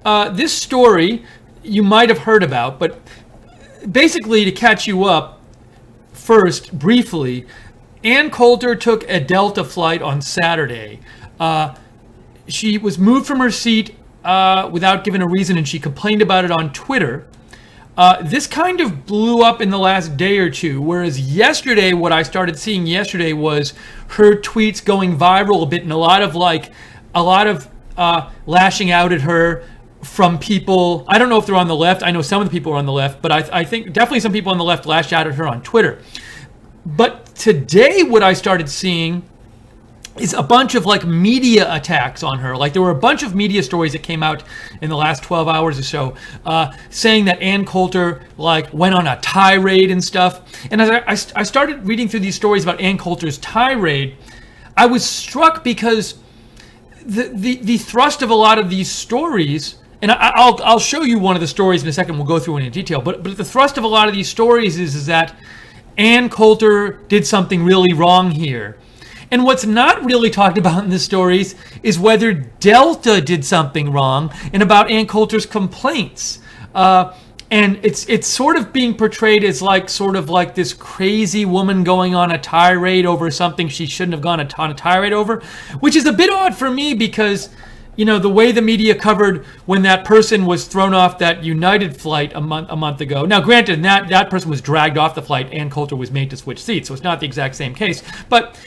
this story you might have heard about, but basically to catch you up first, briefly, Ann Coulter took a Delta flight on Saturday. She was moved from her seat without giving a reason, and she complained about it on Twitter. This kind of blew up in the last day or two, whereas yesterday, what I started seeing yesterday was her tweets going viral a bit, and a lot of lashing out at her from people. I don't know if they're on the left. I know some of the people are on the left, but I think definitely some people on the left lashed out at her on Twitter. But today, what I started seeing is a bunch of media attacks on her. There were a bunch of media stories that came out in the last 12 hours or so, saying that Ann Coulter went on a tirade and stuff. And as I started reading through these stories about Ann Coulter's tirade, I was struck because the thrust of a lot of these stories, and I'll show you one of the stories in a second. We'll go through it in detail. But the thrust of a lot of these stories is that Ann Coulter did something really wrong here. And what's not really talked about in the stories is whether Delta did something wrong and about Ann Coulter's complaints. And it's sort of being portrayed as this crazy woman going on a tirade over something she shouldn't have gone on a tirade over, which is a bit odd for me because, the way the media covered when that person was thrown off that United flight a month ago. Now, granted, that person was dragged off the flight. Ann Coulter was made to switch seats, so it's not the exact same case. But,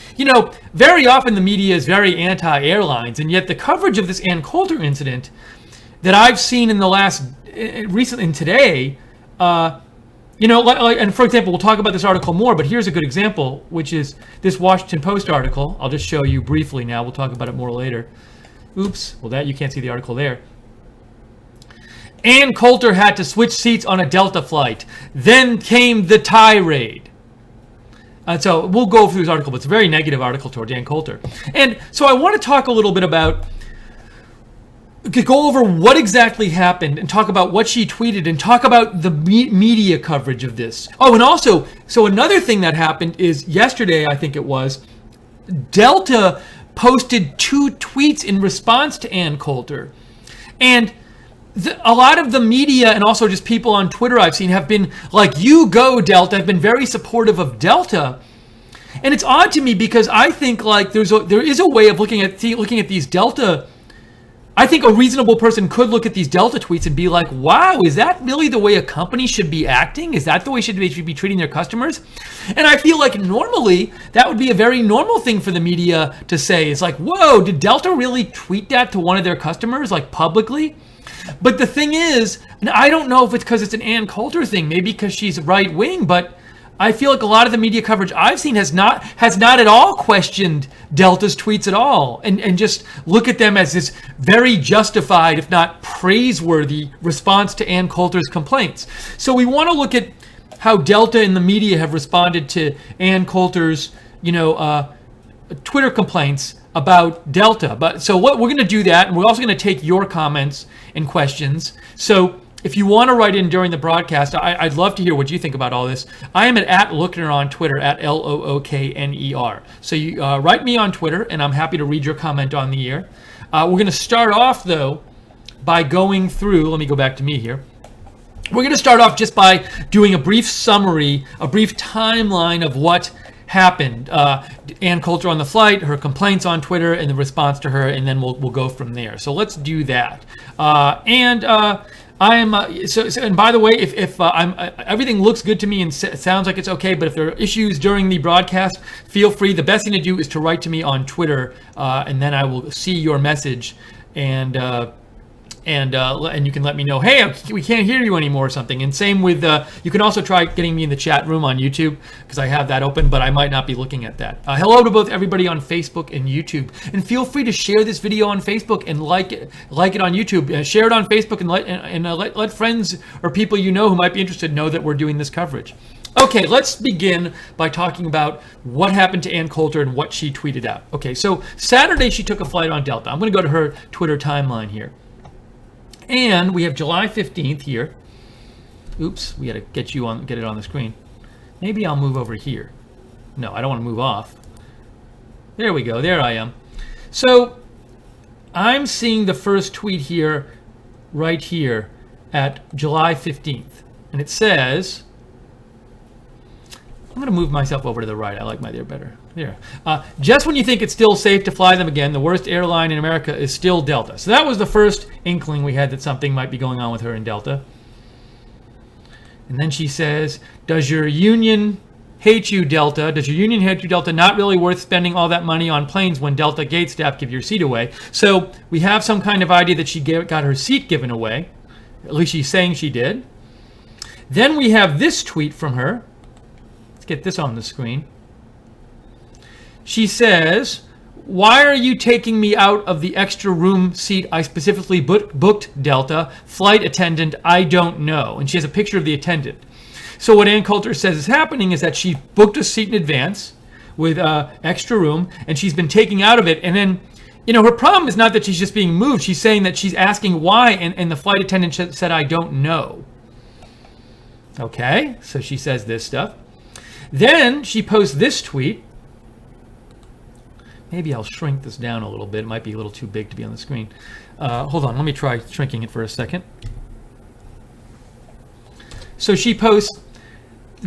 very often the media is very anti-airlines, and yet the coverage of this Ann Coulter incident that I've seen in the last, recently and today, and for example, we'll talk about this article more, but here's a good example, which is this Washington Post article. I'll just show you briefly now. We'll talk about it more later. Oops, well, you can't see the article there. Ann Coulter had to switch seats on a Delta flight. Then came the tirade. So we'll go through this article, but it's a very negative article toward Ann Coulter. And so I want to talk a little bit go over what exactly happened and talk about what she tweeted and talk about the media coverage of this. Oh, and also, so another thing that happened is yesterday, I think it was, Delta posted 2 tweets in response to Ann Coulter. And a lot of the media and also just people on Twitter I've seen have been you go Delta, have been very supportive of Delta. And it's odd to me because I think there is a way of looking at these Delta. I think a reasonable person could look at these Delta tweets and be like, wow, is that really the way a company should be acting? Is that the way they should be treating their customers? And I feel like normally that would be a very normal thing for the media to say. It's whoa, did Delta really tweet that to one of their customers, publicly? But the thing is, and I don't know if it's because it's an Ann Coulter thing, maybe because she's right wing, but I feel like a lot of the media coverage I've seen has not at all questioned Delta's tweets at all, and just look at them as this very justified, if not praiseworthy, response to Ann Coulter's complaints. So we want to look at how Delta and the media have responded to Ann Coulter's, Twitter complaints about Delta. But so what we're going to do that, and we're also going to take your comments and questions. So if you want to write in during the broadcast, I'd love to hear what you think about all this. I am at Lookner on Twitter, at Lookner. So you write me on Twitter, and I'm happy to read your comment on the air. We're going to start off, though, by going through, let me go back to me here. We're going to start off just by doing a brief summary, a brief timeline of what happened. Ann Coulter on the flight, her complaints on Twitter, and the response to her, and then we'll go from there. So let's do that. I am and by the way, if everything looks good to me and sounds like it's okay, but if there are issues during the broadcast, feel free. The best thing to do is to write to me on Twitter, and then I will see your message, and you can let me know, hey, we can't hear you anymore or something. And same with, you can also try getting me in the chat room on YouTube, because I have that open, but I might not be looking at that. Hello to both everybody on Facebook and YouTube. And feel free to share this video on Facebook and like it on YouTube. Share it on Facebook and let friends or people you know who might be interested know that we're doing this coverage. Okay, let's begin by talking about what happened to Ann Coulter and what she tweeted out. Okay, so Saturday she took a flight on Delta. I'm going to go to her Twitter timeline here. And we have July 15th here. Oops, we got to get it on the screen. Maybe I'll move over here. No, I don't want to move off. There we go. There I am. So I'm seeing the first tweet here right here at July 15th. And it says, I'm going to move myself over to the right. I like my there better. There. Just when you think it's still safe to fly them again, the worst airline in America is still Delta. So that was the first inkling we had that something might be going on with her in Delta. And then she says, does your union hate you, Delta? Does your union hate you, Delta? Not really worth spending all that money on planes when Delta gate staff give your seat away. So we have some kind of idea that she got her seat given away. At least she's saying she did. Then we have this tweet from her. Let's get this on the screen. She says, why are you taking me out of the extra room seat I specifically booked, Delta? Flight attendant, I don't know. And she has a picture of the attendant. So what Ann Coulter says is happening is that she booked a seat in advance with extra room, and she's been taken out of it. And then, her problem is not that she's just being moved. She's saying that she's asking why, and the flight attendant said, I don't know. Okay, so she says this stuff. Then she posts this tweet. Maybe I'll shrink this down a little bit. It might be a little too big to be on the screen. Hold on, let me try shrinking it for a second. So she posts,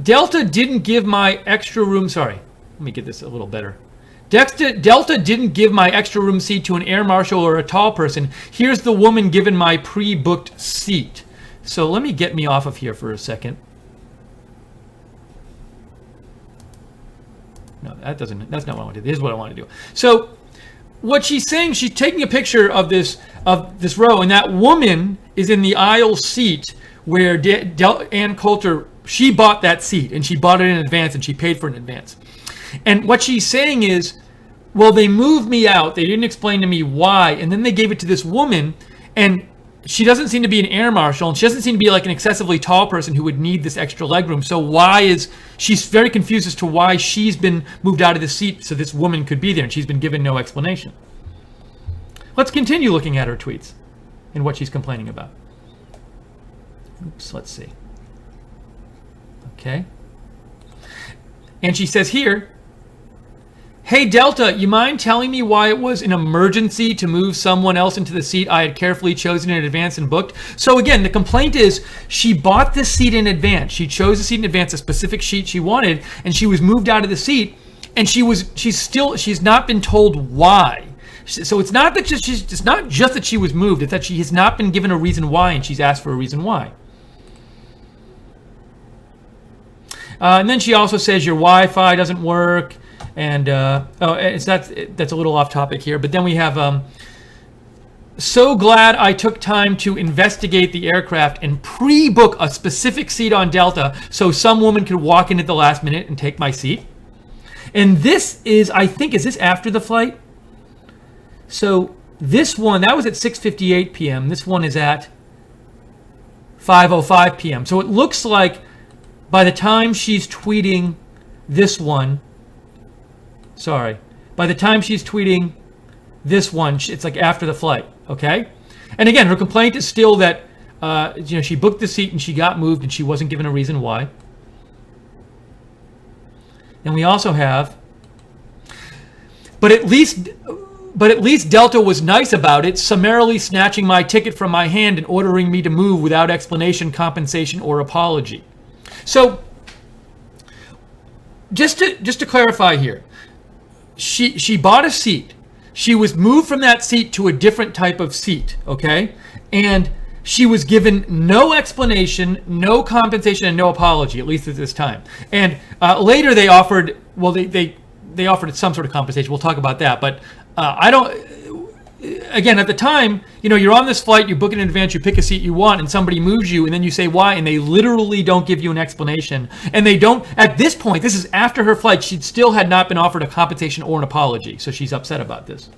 Delta didn't give my extra room, sorry, let me get this a little better. Delta didn't give my extra room seat to an air marshal or a tall person. Here's the woman given my pre-booked seat. So let me get me off of here for a second. No, that's not what I want to do. Here's what I want to do. So what she's saying, she's taking a picture of this row, and that woman is in the aisle seat where Ann Coulter, she bought that seat, and she bought it in advance, and she paid for it in advance. And what she's saying is, well, they moved me out. They didn't explain to me why, and then they gave it to this woman, and she doesn't seem to be an air marshal, and she doesn't seem to be like an excessively tall person who would need this extra legroom. So she's very confused as to why she's been moved out of the seat so this woman could be there, and she's been given no explanation. Let's continue looking at her tweets and what she's complaining about. Oops, let's see. Okay. And she says here, hey, Delta, you mind telling me why it was an emergency to move someone else into the seat I had carefully chosen in advance and booked? So again, the complaint is she bought this seat in advance. She chose the seat in advance, a specific seat she wanted, and she was moved out of the seat, and she's not been told why. So it's not just that she was moved, it's that she has not been given a reason why, and she's asked for a reason why. And then she also says your Wi-Fi doesn't work. And that's a little off topic here. But then we have, so glad I took time to investigate the aircraft and pre-book a specific seat on Delta so some woman could walk in at the last minute and take my seat. And this is, I think, is this after the flight? So this one, that was at 6:58 p.m. This one is at 5:05 p.m. So it looks like by the time she's tweeting this one, by the time she's tweeting this one, it's like after the flight, okay? And again, her complaint is still that she booked the seat and she got moved and she wasn't given a reason why. And we also have, but at least Delta was nice about it, summarily snatching my ticket from my hand and ordering me to move without explanation, compensation, or apology. So, just to clarify here, she bought a seat. She was moved from that seat to a different type of seat, okay? And she was given no explanation, no compensation, and no apology, at least at this time. And later they offered, well, they offered some sort of compensation. We'll talk about that. But again, at the time, you're on this flight, you book it in advance, you pick a seat you want, and somebody moves you, and then you say why, and they literally don't give you an explanation. And they don't, at this point, this is after her flight, she still had not been offered a compensation or an apology, so she's upset about this.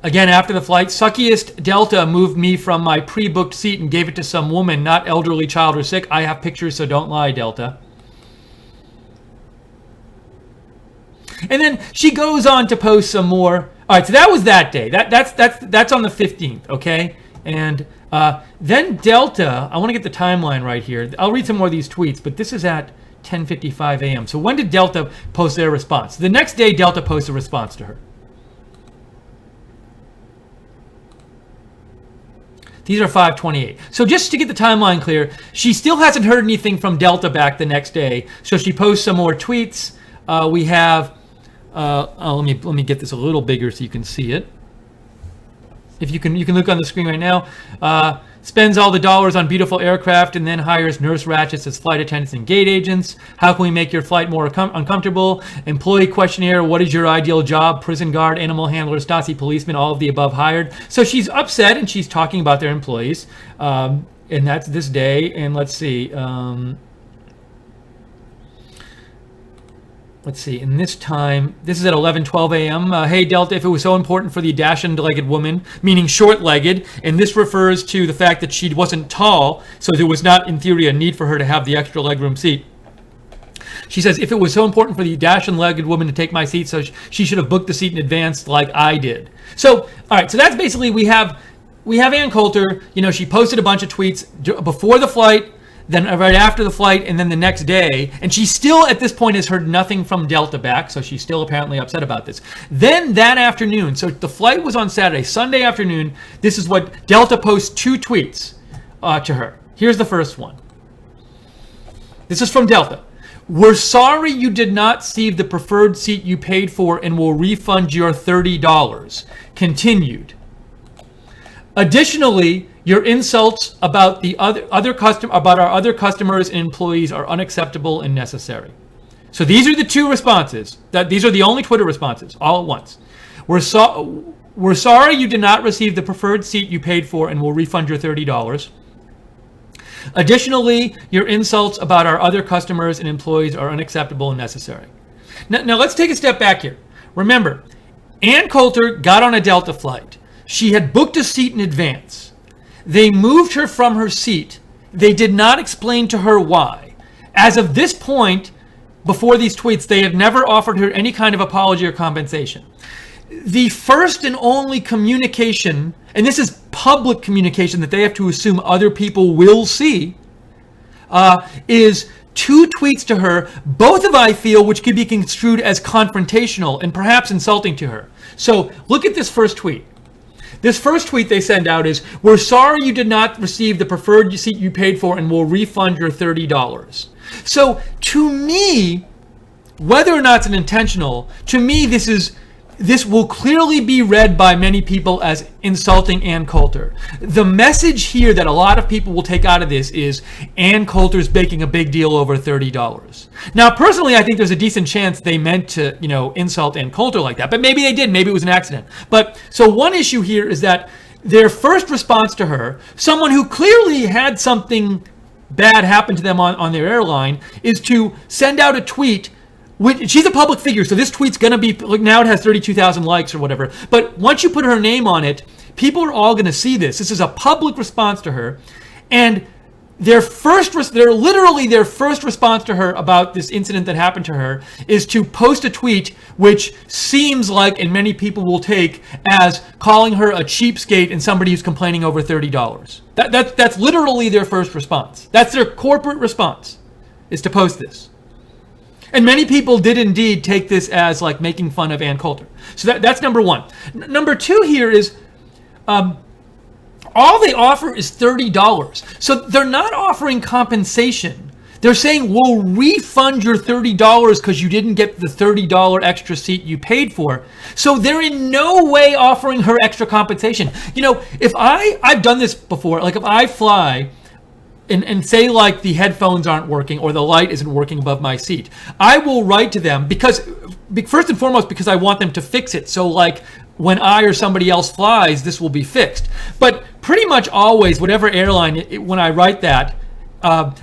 Again, after the flight, suckiest Delta moved me from my pre-booked seat and gave it to some woman, not elderly, child, or sick. I have pictures, so don't lie, Delta. And then she goes on to post some more. All right, so that was that day. That's on the 15th, okay? And then Delta, I want to get the timeline right here. I'll read some more of these tweets, but this is at 10:55 a.m. So when did Delta post their response? The next day, Delta posts a response to her. These are 5:28. So just to get the timeline clear, she still hasn't heard anything from Delta back the next day. So she posts some more tweets. We have, let me get this a little bigger so you can see it. If you can look on the screen right now. Spends all the dollars on beautiful aircraft and then hires nurse ratchets as flight attendants and gate agents. How can we make your flight more uncomfortable? Employee questionnaire. What is your ideal job? Prison guard, animal handler, Stasi policeman, all of the above hired. So she's upset and she's talking about their employees. And that's this day. And let's see. Let's see, in this time, this is at 11:12 a.m. Hey, Delta, if it was so important for the dashing-legged woman, meaning short-legged, and this refers to the fact that she wasn't tall, so there was not, in theory, a need for her to have the extra legroom seat. She says, if it was so important for the dashing-legged woman to take my seat, so she should have booked the seat in advance like I did. So, all right, so that's basically, we have Ann Coulter. You know, she posted a bunch of tweets before the flight, then right after the flight, and then the next day. And she still, at this point, has heard nothing from Delta back, so she's still apparently upset about this. Then that afternoon, so the flight was on Saturday, Sunday afternoon, this is what Delta posts 2 tweets to her. Here's the first one. This is from Delta. We're sorry you did not receive the preferred seat you paid for and will refund your $30. Continued. Additionally, your insults about our other customers and employees are unacceptable and necessary. So these are the 2 responses. These are the only Twitter responses, all at once. We're sorry you did not receive the preferred seat you paid for and will refund your $30. Additionally, your insults about our other customers and employees are unacceptable and necessary. Now let's take a step back here. Remember, Ann Coulter got on a Delta flight. She had booked a seat in advance. They moved her from her seat. They did not explain to her why. As of this point, before these tweets, they have never offered her any kind of apology or compensation. The first and only communication, and this is public communication that they have to assume other people will see, is 2 tweets to her, both of I feel which could be construed as confrontational and perhaps insulting to her. So look at this first tweet. This first tweet they send out is, we're sorry you did not receive the preferred seat you paid for and will refund your $30. So to me, whether or not it's an intentional, to me this will clearly be read by many people as insulting Ann Coulter. The message here that a lot of people will take out of this is Ann Coulter's making a big deal over $30. Now, personally, I think there's a decent chance they meant to, insult Ann Coulter like that, but maybe they did. Maybe it was an accident. But so one issue here is that their first response to her, someone who clearly had something bad happen to them on their airline, is to send out a tweet. She's a public figure, so this tweet's going to be, look, now it has 32,000 likes or whatever. But once you put her name on it, people are all going to see this. This is a public response to her. And their first response to her about this incident that happened to her is to post a tweet which seems like, and many people will take, as calling her a cheapskate and somebody who's complaining over $30. That's literally their first response. That's their corporate response, is to post this. And many people did indeed take this as like making fun of Ann Coulter. So that's number one. Number 2 here is all they offer is $30. So they're not offering compensation. They're saying, we'll refund your $30 because you didn't get the $30 extra seat you paid for. So they're in no way offering her extra compensation. If I've done this before, like if I fly and say like the headphones aren't working or the light isn't working above my seat, I will write to them because, first and foremost, because I want them to fix it. So like when I or somebody else flies, this will be fixed. But pretty much always, whatever airline, when I write that,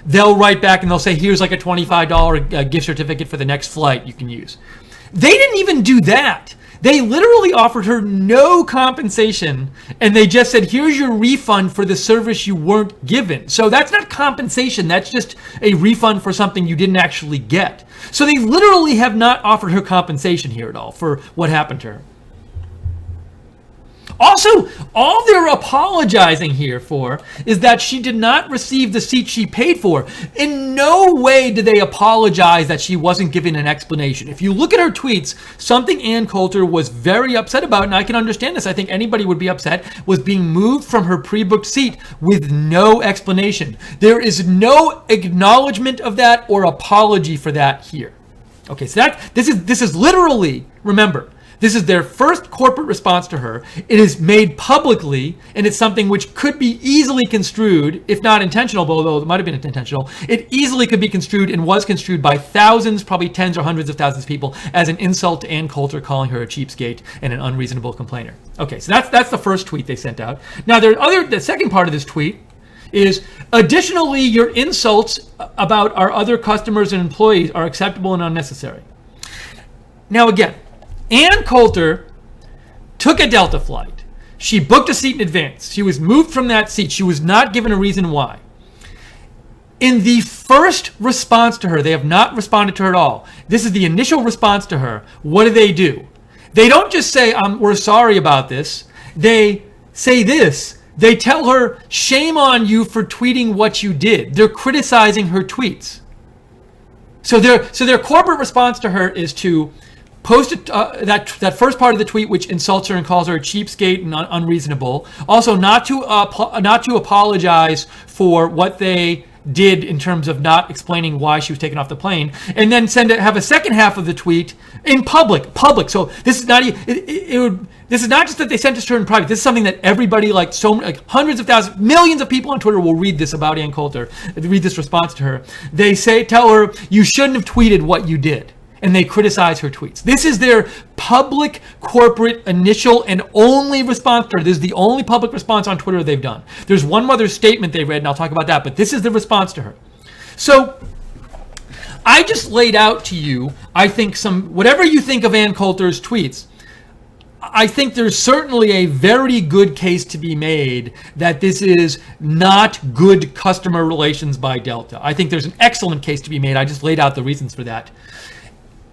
they'll write back and they'll say, here's like a $25 gift certificate for the next flight you can use. They didn't even do that. They literally offered her no compensation, and they just said, here's your refund for the service you weren't given. So that's not compensation. That's just a refund for something you didn't actually get. So they literally have not offered her compensation here at all for what happened to her. Also, all they're apologizing here for is that she did not receive the seat she paid for. In no way do they apologize that she wasn't given an explanation. If you look at her tweets, something Ann Coulter was very upset about, and I can understand this, I think anybody would be upset, was being moved from her pre-booked seat with no explanation. There is no acknowledgement of that or apology for that here. Okay, so this is literally, remember, this is their first corporate response to her. It is made publicly, and it's something which could be easily construed, if not intentional, although it might have been intentional, it easily could be construed and was construed by thousands, probably tens or hundreds of thousands of people, as an insult to Ann Coulter, calling her a cheapskate and an unreasonable complainer. Okay, so that's the first tweet they sent out. Now, the second part of this tweet is, additionally, your insults about our other customers and employees are acceptable and unnecessary. Now, again, Ann Coulter took a Delta flight. She booked a seat in advance. She was moved from that seat. She was not given a reason why. In the first response to her, they have not responded to her at all. This is the initial response to her. What do? They don't just say, we're sorry about this. They say this. They tell her, shame on you for tweeting what you did. They're criticizing her tweets. So their corporate response to her is to post that first part of the tweet, which insults her and calls her a cheapskate and unreasonable. Also, not to apologize for what they did in terms of not explaining why she was taken off the plane, and then have a second half of the tweet in public. So this is not this is not just that they sent this to her in private. This is something that everybody, like hundreds of thousands, millions of people on Twitter will read this about Ann Coulter, read this response to her. They tell her, you shouldn't have tweeted what you did. And they criticize her tweets. This is their public, corporate, initial, and only response to her. This is the only public response on Twitter they've done. There's one other statement they read, and I'll talk about that, but this is the response to her. So I just laid out to you, I think, whatever you think of Ann Coulter's tweets, I think there's certainly a very good case to be made that this is not good customer relations by Delta. I think there's an excellent case to be made. I just laid out the reasons for that.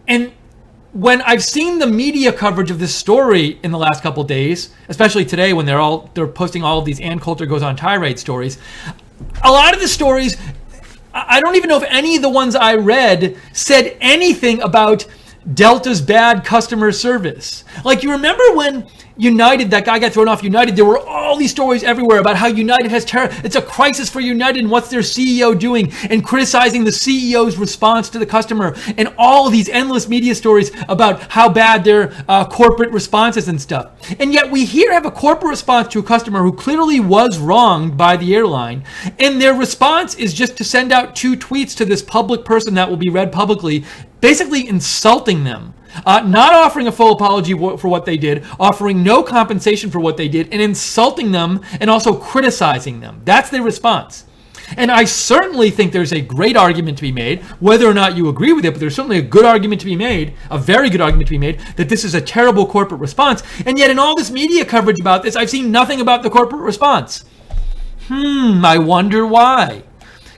And when I've seen the media coverage of this story in the last couple of days, especially today when they're posting all of these Ann Coulter goes on tirade stories, a lot of the stories, I don't even know if any of the ones I read said anything about Delta's bad customer service. Like, you remember when United, that guy got thrown off United, there were all these stories everywhere about how United has it's a crisis for United and what's their CEO doing, and criticizing the CEO's response to the customer, and all these endless media stories about how bad their corporate response is and stuff. And yet we here have a corporate response to a customer who clearly was wronged by the airline, and their response is just to send out 2 tweets to this public person that will be read publicly, basically insulting them. Not offering a full apology for what they did, offering no compensation for what they did, and insulting them and also criticizing them. That's their response. And I certainly think there's a great argument to be made, whether or not you agree with it, but there's certainly a good argument to be made, a very good argument to be made, that this is a terrible corporate response. And yet in all this media coverage about this, I've seen nothing about the corporate response. I wonder why.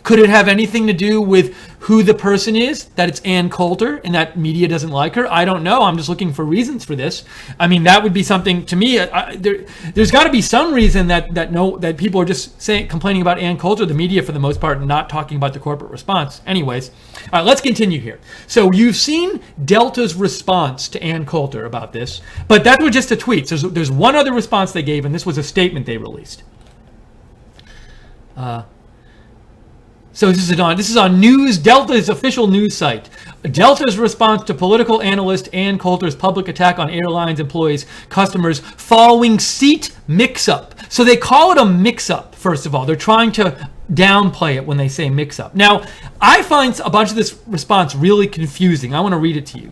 Could it have anything to do with who the person is, that it's Ann Coulter and that media doesn't like her? I don't know. I'm just looking for reasons for this. I mean, that would be something to me. There's got to be some reason that people are just complaining about Ann Coulter, the media for the most part, and not talking about the corporate response. Anyways, all right, let's continue here. So you've seen Delta's response to Ann Coulter about this, but that was just a tweet. So there's one other response they gave, and this was a statement they released. So this is on news, Delta's official news site. Delta's response to political analyst Ann Coulter's public attack on airlines employees, customers, following seat mix-up. So they call it a mix-up, first of all. They're trying to downplay it when they say mix-up. Now, I find a bunch of this response really confusing. I want to read it to you.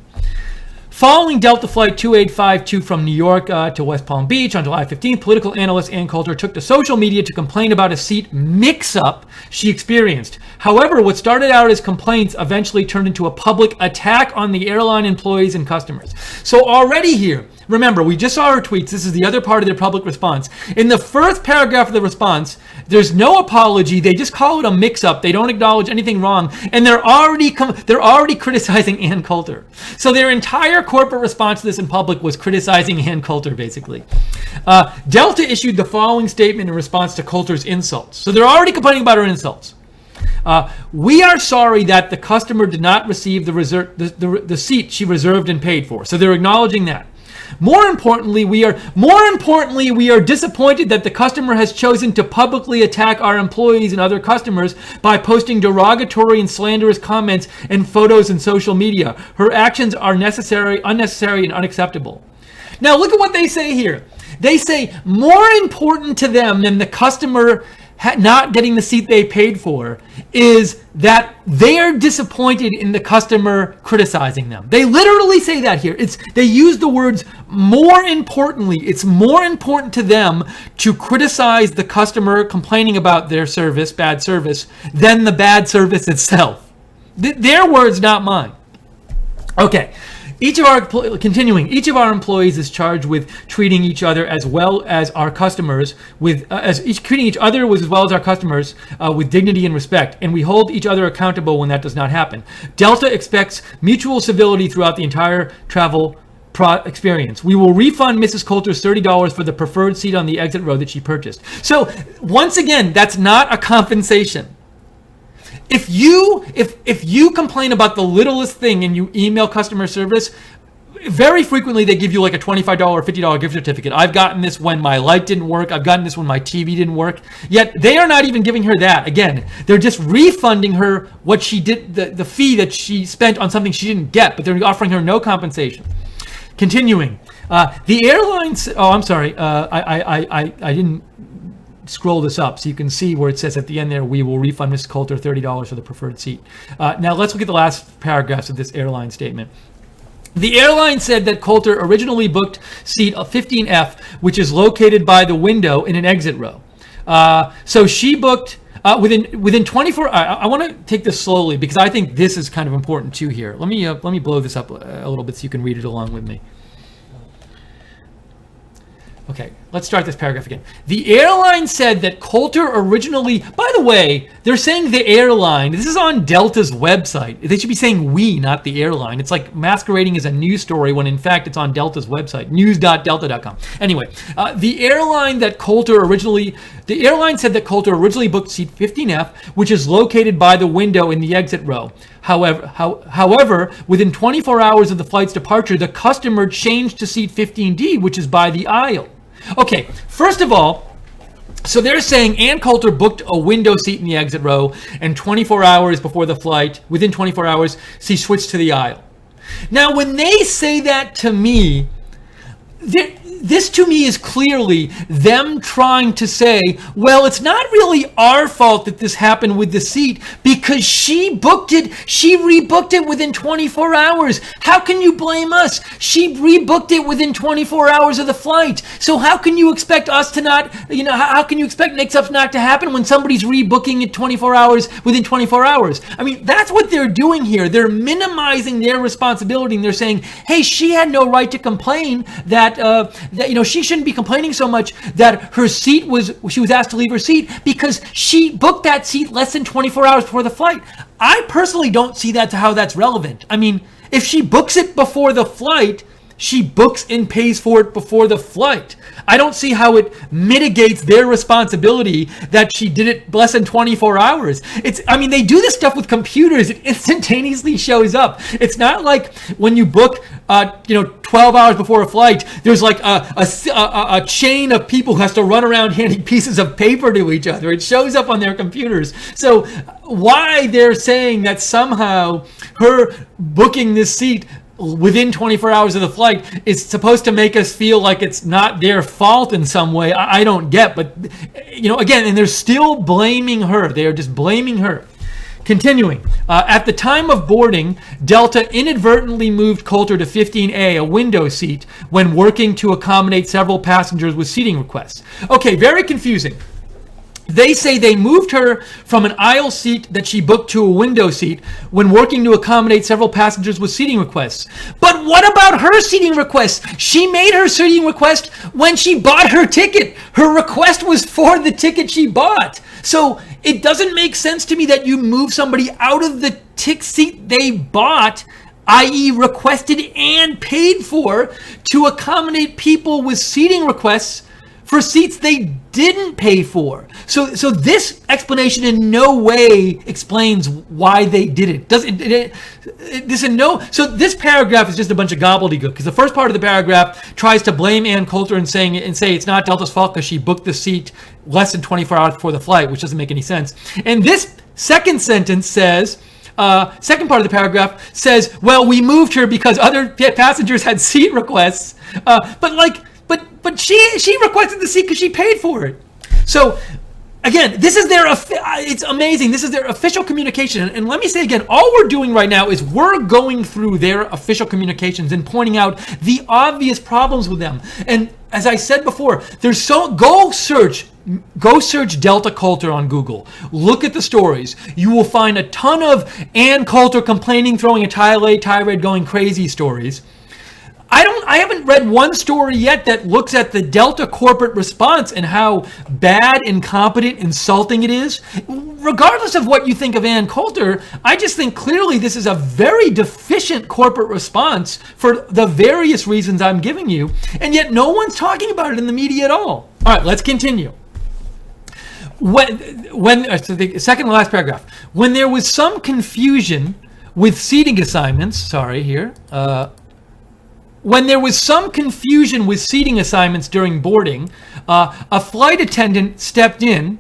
Following Delta Flight 2852 from New York to West Palm Beach on July 15th, political analyst Ann Coulter took to social media to complain about a seat mix-up she experienced. However, what started out as complaints eventually turned into a public attack on the airline employees and customers. So already here, remember, we just saw her tweets. This is the other part of their public response. In the first paragraph of the response, there's no apology. They just call it a mix-up. They don't acknowledge anything wrong, and they're already criticizing Ann Coulter. So their entire corporate response to this in public was criticizing Ann Coulter, basically. Delta issued the following statement in response to Coulter's insults. So they're already complaining about her insults. We are sorry that the customer did not receive the seat she reserved and paid for. So they're acknowledging that. More importantly, we are disappointed that the customer has chosen to publicly attack our employees and other customers by posting derogatory and slanderous comments and photos in social media. Her actions are unnecessary, and unacceptable. Now look at what they say here. They say more important to them than the customer not getting the seat they paid for is that they are disappointed in the customer criticizing them. They literally say that here. They use the words more importantly. It's more important to them to criticize the customer complaining about their service, bad service, than the bad service itself. Their words, not mine. Okay. Each of our employees is charged with treating each other as well as our customers with treating each other as well as our customers with dignity and respect, and we hold each other accountable when that does not happen. Delta expects mutual civility throughout the entire travel experience. We will refund Mrs. Coulter's $30 for the preferred seat on the exit row that she purchased. So once again, that's not a compensation. If you complain about the littlest thing and you email customer service, very frequently they give you like a $25 or $50 gift certificate. I've gotten this when my light didn't work. I've gotten this when my TV didn't work. Yet they are not even giving her that. Again, they're just refunding her what she did, the fee that she spent on something she didn't get, but they're offering her no compensation. Continuing, the airlines. Oh, I'm sorry. I didn't scroll this up so you can see where it says at the end there, we will refund Ms. Coulter $30 for the preferred seat. Now let's look at the last paragraphs of this airline statement. The airline said that Coulter originally booked seat 15F, which is located by the window in an exit row. So she booked within 24. I want to take this slowly because I think this is kind of important too here. Let me blow this up a little bit so you can read it along with me. Okay, let's start this paragraph again. The airline said that Coulter originally, by the way, they're saying the airline. This is on Delta's website. They should be saying we, not the airline. It's like masquerading as a news story when in fact it's on Delta's website, news.delta.com. Anyway, the airline said that Coulter originally booked seat 15F, which is located by the window in the exit row. However, within 24 hours of the flight's departure, the customer changed to seat 15D, which is by the aisle. Okay, first of all, so they're saying Ann Coulter booked a window seat in the exit row, and 24 hours before the flight, within 24 hours, she switched to the aisle. Now, when they say that to me, this to me is clearly them trying to say, well, it's not really our fault that this happened with the seat because she rebooked it within 24 hours. How can you blame us? She rebooked it within 24 hours of the flight. So how can you expect us to not, how can you expect mix-ups not to happen when somebody's rebooking it within 24 hours? I mean, that's what they're doing here. They're minimizing their responsibility and they're saying, hey, she had no right to complain that she shouldn't be complaining so much that she was asked to leave her seat because she booked that seat less than 24 hours before the flight. I personally don't see how that's relevant. I mean, if she books it before the flight, she books and pays for it before the flight. I don't see how it mitigates their responsibility that she did it less than 24 hours. They do this stuff with computers. It instantaneously shows up. It's not like when you book, 12 hours before a flight, there's like a chain of people who has to run around handing pieces of paper to each other. It shows up on their computers. So why they're saying that somehow her booking this seat within 24 hours of the flight is supposed to make us feel like it's not their fault in some way, I don't get. But, again, and they're still blaming her. They are just blaming her. Continuing, at the time of boarding, Delta inadvertently moved Coulter to 15A, a window seat, when working to accommodate several passengers with seating requests. Okay, very confusing. They say they moved her from an aisle seat that she booked to a window seat when working to accommodate several passengers with seating requests. But what about her seating requests? She made her seating request when she bought her ticket. Her request was for the ticket she bought. So it doesn't make sense to me that you move somebody out of the seat they bought i.e. requested and paid for, to accommodate people with seating requests for seats they didn't pay for. So this explanation in no way explains why they did it. So this paragraph is just a bunch of gobbledygook, because the first part of the paragraph tries to blame Ann Coulter and say it's not Delta's fault because she booked the seat less than 24 hours before the flight, which doesn't make any sense. And this second sentence says, second part of the paragraph says, well, we moved her because other passengers had seat requests, but she requested the seat because she paid for it. So again, this is it's amazing. This is their official communication. And let me say again, all we're doing right now is we're going through their official communications and pointing out the obvious problems with them. And as I said before, go search Delta Coulter on Google. Look at the stories. You will find a ton of Ann Coulter complaining, throwing a tirade, going crazy stories. I haven't read one story yet that looks at the Delta corporate response and how bad, incompetent, insulting it is. Regardless of what you think of Ann Coulter, I just think clearly this is a very deficient corporate response for the various reasons I'm giving you, and yet no one's talking about it in the media at all. All right, let's continue. The second to last paragraph. When there was some confusion with seating assignments, when there was some confusion with seating assignments during boarding, a flight attendant stepped in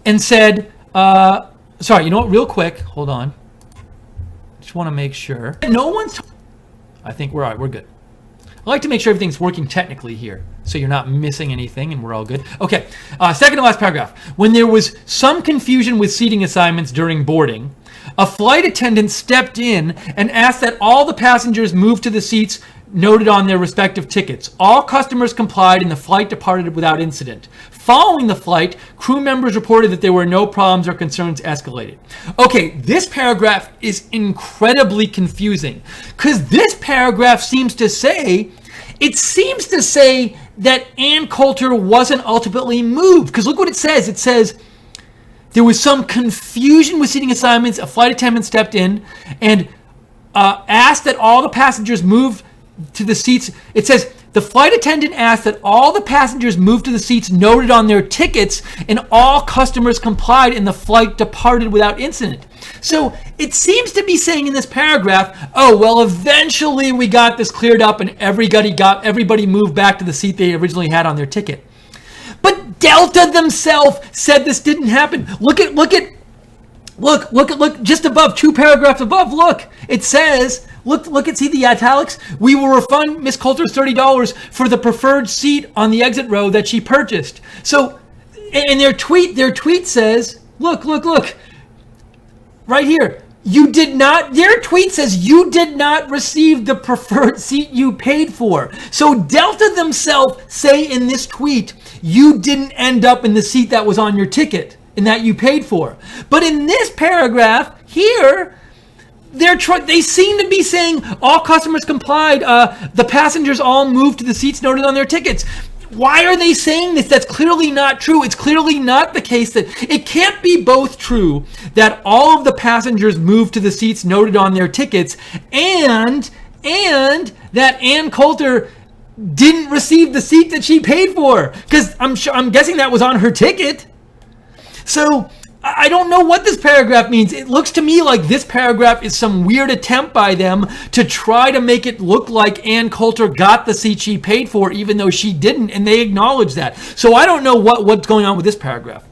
and said, real quick, hold on. Just want to make sure. I think we're all right, we're good. I like to make sure everything's working technically here, so you're not missing anything and we're all good. Okay, second to last paragraph. When there was some confusion with seating assignments during boarding, a flight attendant stepped in and asked that all the passengers move to the seats noted on their respective tickets. All customers complied and the flight departed without incident. Following the flight, crew members reported that there were no problems or concerns escalated. Okay, this paragraph is incredibly confusing, because this paragraph seems to say that Ann Coulter wasn't ultimately moved. Because look what it says. It says, there was some confusion with seating assignments. A flight attendant stepped in and asked that all the passengers move to the seats. It says, the flight attendant asked that all the passengers move to the seats noted on their tickets, and all customers complied and the flight departed without incident. So it seems to be saying in this paragraph, oh, well, eventually we got this cleared up and everybody moved back to the seat they originally had on their ticket. But Delta themselves said this didn't happen. Look, just above, 2 paragraphs above, look. It says, see the italics? We will refund Miss Coulter's $30 for the preferred seat on the exit row that she purchased. So, and their tweet says, look, right here. Their tweet says you did not receive the preferred seat you paid for. So Delta themselves say in this tweet, you didn't end up in the seat that was on your ticket and that you paid for. But in this paragraph here, they seem to be saying all customers complied. The passengers all moved to the seats noted on their tickets. Why are they saying this? That's clearly not true. It's clearly not the case. That it can't be both true that all of the passengers moved to the seats noted on their tickets and that Ann Coulter didn't receive the seat that she paid for, because I'm guessing that was on her ticket. So I don't know what this paragraph means. It looks to me like this paragraph is some weird attempt by them to try to make it look like Ann Coulter got the seat she paid for, even though she didn't, and they acknowledge that. So I don't know what's going on with this paragraph.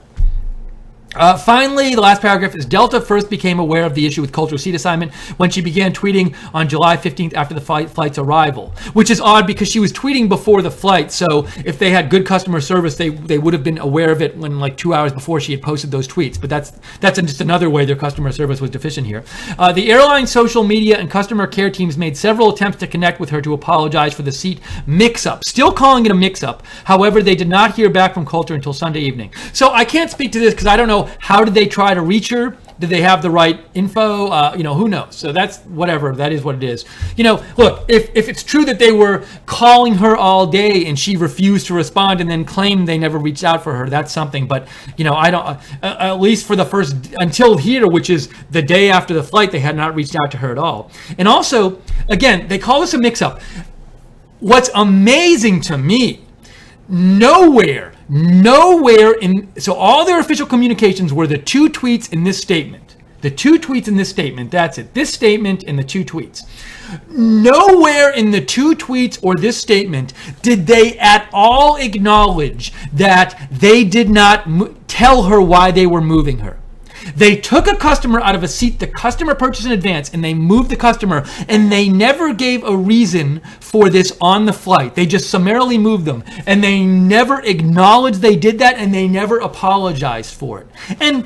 Finally, the last paragraph is Delta first became aware of the issue with Coulter's seat assignment when she began tweeting on July 15th after the flight's arrival, which is odd because she was tweeting before the flight. So if they had good customer service, they would have been aware of it when 2 hours before she had posted those tweets. But that's just another way their customer service was deficient here. The airline's social media and customer care teams made several attempts to connect with her to apologize for the seat mix-up, still calling it a mix-up. However, they did not hear back from Coulter until Sunday evening. So I can't speak to this because I don't know how did they try to reach her. Did they have the right info? Who knows? So that's whatever. That is what it is. Look, if it's true that they were calling her all day and she refused to respond and then claimed they never reached out for her, that's something. But, I don't, at least for the first, until here, which is the day after the flight, they had not reached out to her at all. And also, again, they call this a mix-up. What's amazing to me, nowhere so all their official communications were the two tweets in this statement. The two tweets in this statement, that's it. This statement and the two tweets. Nowhere in the two tweets or this statement did they at all acknowledge that they did not tell her why they were moving her. They took a customer out of a seat the customer purchased in advance and they moved the customer, and they never gave a reason for this on the flight. They just summarily moved them, and they never acknowledged they did that, and they never apologized for it. And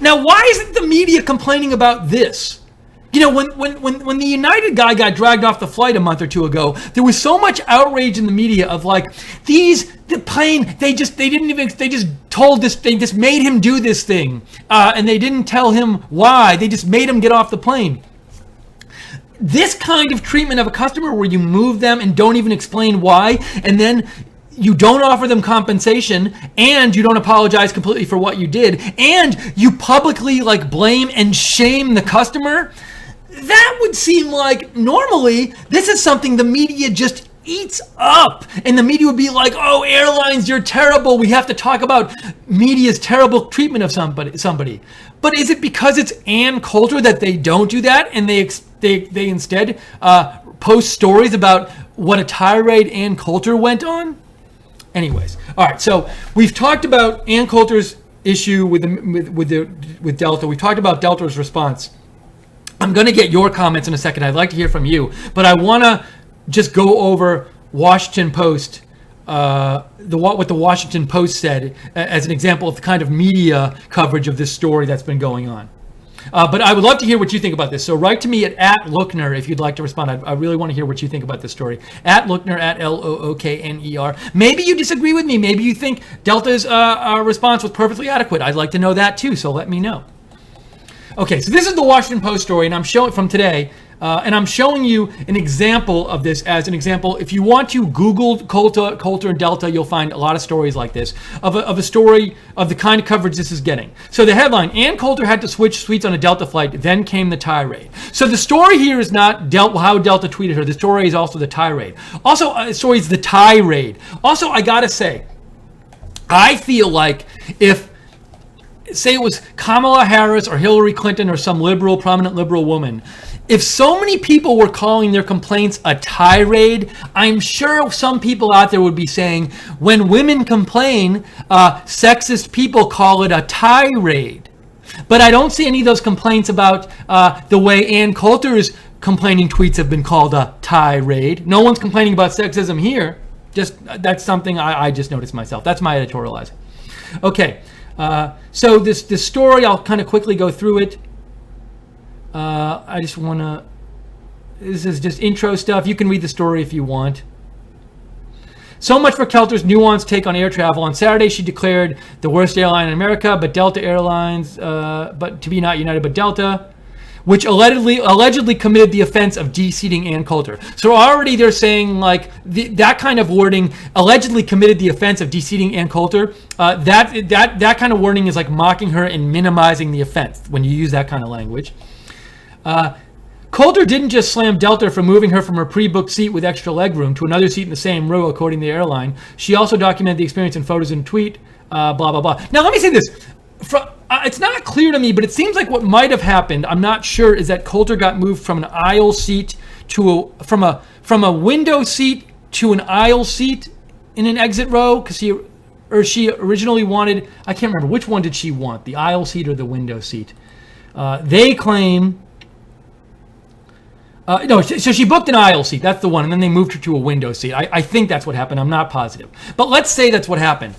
now, why isn't the media complaining about this? When the United guy got dragged off the flight a month or two ago, there was so much outrage in the media of like, the plane, they just made him do this thing, and they didn't tell him why. They just made him get off the plane. This kind of treatment of a customer where you move them and don't even explain why, and then you don't offer them compensation, and you don't apologize completely for what you did, and you publicly blame and shame the customer. That would seem like normally this is something the media just eats up, and the media would be like, "Oh, airlines, you're terrible. We have to talk about media's terrible treatment of somebody." But is it because it's Ann Coulter that they don't do that, and they instead post stories about what a tirade Ann Coulter went on? Anyways, all right. So we've talked about Ann Coulter's issue with Delta. We've talked about Delta's response. I'm going to get your comments in a second. I'd like to hear from you, but I want to just go over Washington Post, what the Washington Post said as an example of the kind of media coverage of this story that's been going on. But I would love to hear what you think about this. So write to me at Lookner if you'd like to respond. I really want to hear what you think about this story. At Lookner, at Lookner. Maybe you disagree with me. Maybe you think Delta's response was perfectly adequate. I'd like to know that too, so let me know. Okay, so this is the Washington Post story, and I'm showing from today, and I'm showing you an example of this as an example. If you want to Google Coulter and Delta, you'll find a lot of stories like this, of a story of the kind of coverage this is getting. So the headline, Ann Coulter had to switch suites on a Delta flight, then came the tirade. So the story here is not how Delta tweeted her. The story is also the tirade. Also, the story is the tirade. Also, I gotta say, I feel like if, say it was Kamala Harris or Hillary Clinton or some prominent liberal woman, if so many people were calling their complaints a tirade, I'm sure some people out there would be saying, when women complain, sexist people call it a tirade. But I don't see any of those complaints about the way Ann Coulter's complaining tweets have been called a tirade. No one's complaining about sexism here. That's something I just noticed myself. That's my editorializing. Okay. So this story, I'll kind of quickly go through it. I just want to, this is just intro stuff. You can read the story if you want. So much for Coulter's nuanced take on air travel. On Saturday, she declared the worst airline in America, but Delta Airlines, but to be not United, but Delta, which allegedly committed the offense of de-seating Ann Coulter. So already they're saying that kind of wording, allegedly committed the offense of de-seating Ann Coulter. That kind of wording is like mocking her and minimizing the offense when you use that kind of language. Coulter didn't just slam Delta for moving her from her pre-booked seat with extra legroom to another seat in the same row, according to the airline. She also documented the experience in photos and tweet, blah, blah, blah. Now, let me say this. It's not clear to me, but it seems like what might have happened, I'm not sure, is that Coulter got moved from an aisle seat from a window seat to an aisle seat in an exit row, because she originally wanted, I can't remember, which one did she want, the aisle seat or the window seat? They claim, no, so she booked an aisle seat, that's the one, and then they moved her to a window seat. I think that's what happened, I'm not positive. But let's say that's what happened.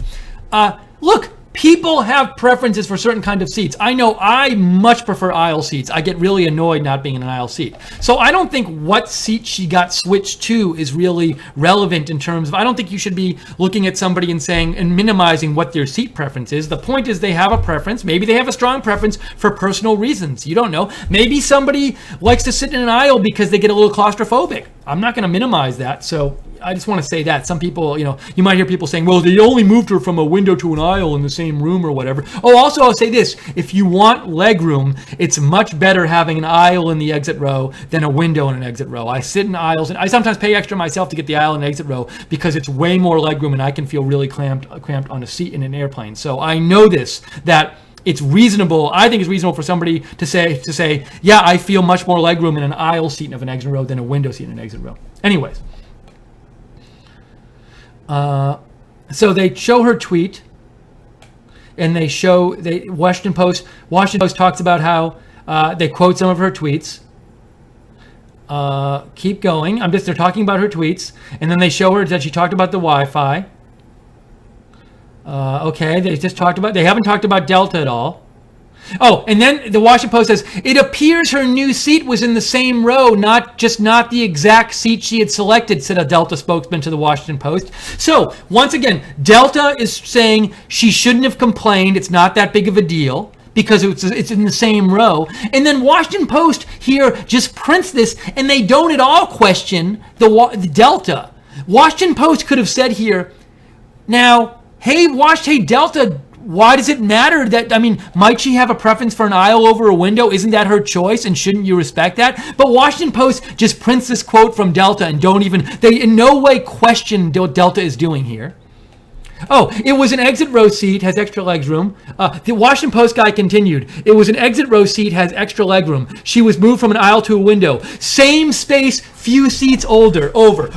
Look, People have preferences for certain kind of seats. I know I much prefer aisle seats. I get really annoyed not being in an aisle seat. So I don't think what seat she got switched to is really relevant in terms of, I don't think you should be looking at somebody and saying and minimizing what their seat preference is. The point is they have a preference. Maybe they have a strong preference for personal reasons. You don't know. Maybe somebody likes to sit in an aisle because they get a little claustrophobic. I'm not going to minimize that. So I just want to say that some people, you might hear people saying, well, they only moved her from a window to an aisle in the same room or whatever. Oh, also, I'll say this. If you want leg room, it's much better having an aisle in the exit row than a window in an exit row. I sit in aisles, and I sometimes pay extra myself to get the aisle and exit row because it's way more leg room, and I can feel really cramped on a seat in an airplane. So I know that it's reasonable. I think it's reasonable for somebody to say, yeah, I feel much more leg room in an aisle seat of an exit row than a window seat in an exit row. Anyways. So they show her tweet, and Washington Post talks about how they quote some of her tweets. Keep going. They're talking about her tweets, and then they show her that she talked about the Wi-Fi. Okay, they haven't talked about Delta at all. Oh, and then the Washington Post says, it appears her new seat was in the same row, not the exact seat she had selected, said a Delta spokesman to the Washington Post. So, once again, Delta is saying she shouldn't have complained. It's not that big of a deal because it's in the same row. And then Washington Post here just prints this, and they don't at all question the Delta. Washington Post could have said here, now, hey, Delta, why does it matter might she have a preference for an aisle over a window? Isn't that her choice? And shouldn't you respect that? But Washington Post just prints this quote from Delta and they in no way question what Delta is doing here. Oh, it was an exit row seat, has extra legs room. The Washington Post guy continued. It was an exit row seat, has extra leg room. She was moved from an aisle to a window. Same space, few seats over.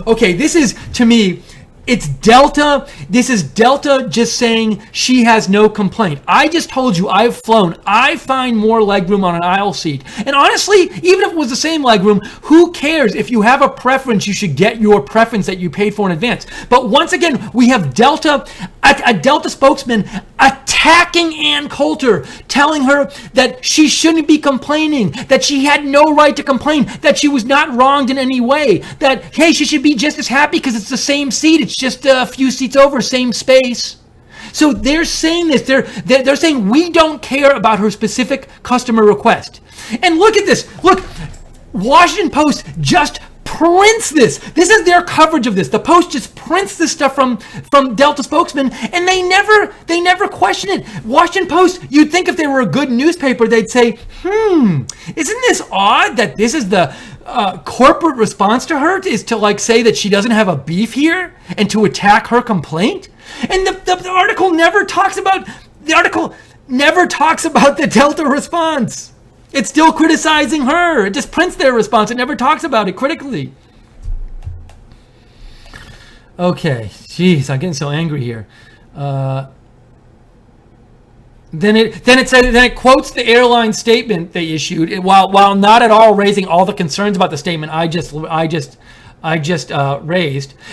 Okay, this is, to me, it's Delta. This is Delta just saying she has no complaint. I just told you I've flown. I find more legroom on an aisle seat. And honestly, even if it was the same legroom, who cares? If you have a preference, you should get your preference that you paid for in advance. But once again, we have Delta, a Delta spokesman attacking Ann Coulter, telling her that she shouldn't be complaining, that she had no right to complain, that she was not wronged in any way, that, hey, she should be just as happy because it's the same seat. It's just a few seats over, same space. So they're saying this. They're saying we don't care about her specific customer request. And look at this. Look, Washington Post just prints this. This is their coverage of this. The Post just prints this stuff from Delta spokesman, and they never question it. Washington Post, you'd think if they were a good newspaper, they'd say, isn't this odd that this is the corporate response to her is to say that she doesn't have a beef here and to attack her complaint? And the article never talks about the Delta response. It's still criticizing her. It just prints their response. It never talks about it critically. Okay, jeez, I'm getting so angry here. Then it quotes the airline statement they issued while not at all raising all the concerns about the statement I just raised,